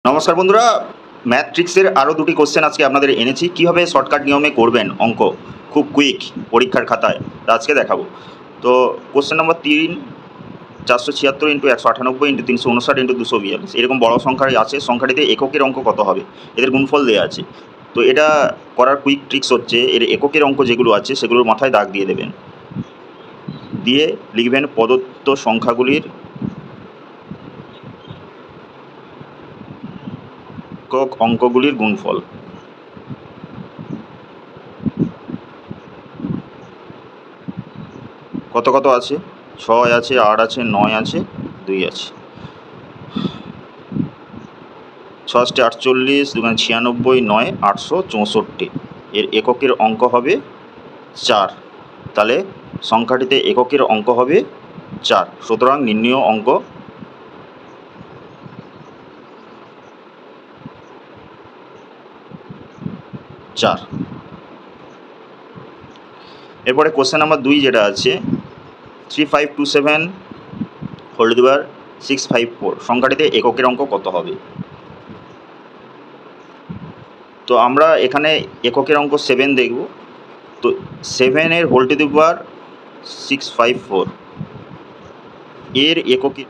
নমস্কার বন্ধুরা, ম্যাথট্রিক্সের আরও দুটি কোশ্চেন আজকে আপনাদের এনেছি। কীভাবে শর্টকাট নিয়মে করবেন অঙ্ক খুব কুইক পরীক্ষার খাতায়, তা আজকে দেখাবো। তো question number 3, 476 into 198 into 359 into 242, এরকম বড় সংখ্যায় আছে। সংখ্যাটিতে এককের অঙ্ক কত হবে, এদের গুণফল দেওয়া আছে। তো এটা করার কুইক ট্রিক্স হচ্ছে, এর এককের অঙ্ক যেগুলো আছে সেগুলোর মাথায় দাগ দিয়ে দেবেন, দিয়ে লিখবেন প্রদত্ত সংখ্যাগুলির অঙ্কগুলির গুণফল। কত কত আছে? 6 আছে, 8 আছে, 9 আছে, 2 আছে। 6 48, 2 96, 9 864। এর এককের অঙ্ক হবে 4। তাহলে সংখ্যাটিতে এককের অঙ্ক হবে 4। সুতরাং নির্ণেয় অঙ্ক 4। এরপরে কোশ্চেন নাম্বার 2 যেটা আছে, 3527 হোল ডিভার 654, সংখ্যাটিতে এককের অঙ্ক কত হবে? তো আমরা এখানে এককের অঙ্ক 7 দেখব। তো 7 হোল টু দি পাওয়ার 654 এর এককে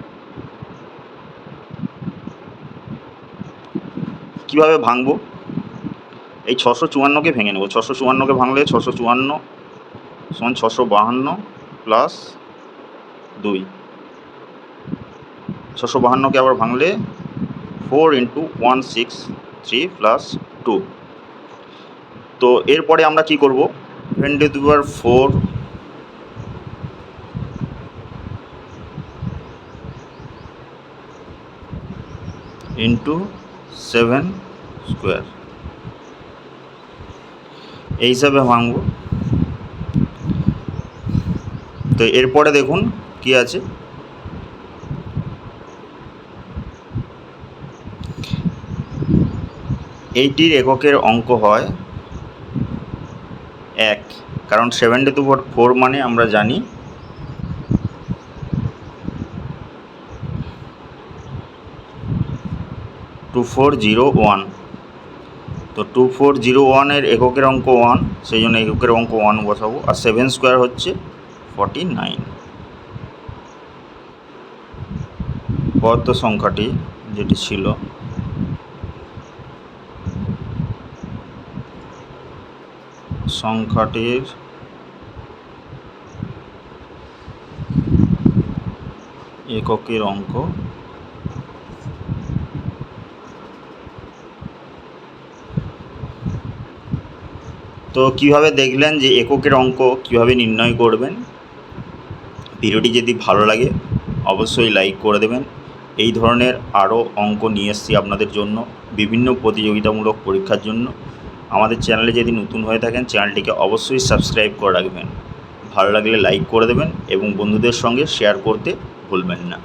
কীভাবে ভাঙবো? এই 654কে ভেঙে নেব। 654কে ভাঙলে 654 সমান 652 প্লাস 2। 652কে আবার ভাঙলে 4 ইন্টু 163 প্লাস 2। তো এরপরে আমরা কি করব? 10 to the power 4 into 7 square, এই হিসাবে ভাঙব। তো এরপরে দেখুন কি আছে, এইটির এককের অঙ্ক হয় 1, কারণ 7 টু দি পাওয়ার 4 মানে আমরা জানি 2401। তো 2401 এর এককের অঙ্ক 1, সেই জন্য এককের অঙ্ক 1 বসাবো। আর 7 স্কোয়ার হচ্ছে 49। পদার্থ সংখ্যাটি যেটি ছিল সংখ্যাটির এককের অঙ্ক তো কিভাবে দেখলেন যে এককের অঙ্ক কিভাবে নির্ণয় করবেন। ভিডিওটি যদি ভালো লাগে অবশ্যই লাইক করে দেবেন। এই ধরনের আরও অঙ্ক নিয়ে এসেছি আপনাদের জন্য বিভিন্ন প্রতিযোগিতামূলক পরীক্ষার জন্য। আমাদের চ্যানেলে যদি নতুন হয়ে থাকেন চ্যানেলটিকে অবশ্যই সাবস্ক্রাইব করে রাখবেন। ভালো লাগলে লাইক করে দেবেন এবং বন্ধুদের সঙ্গে শেয়ার করতে ভুলবেন না।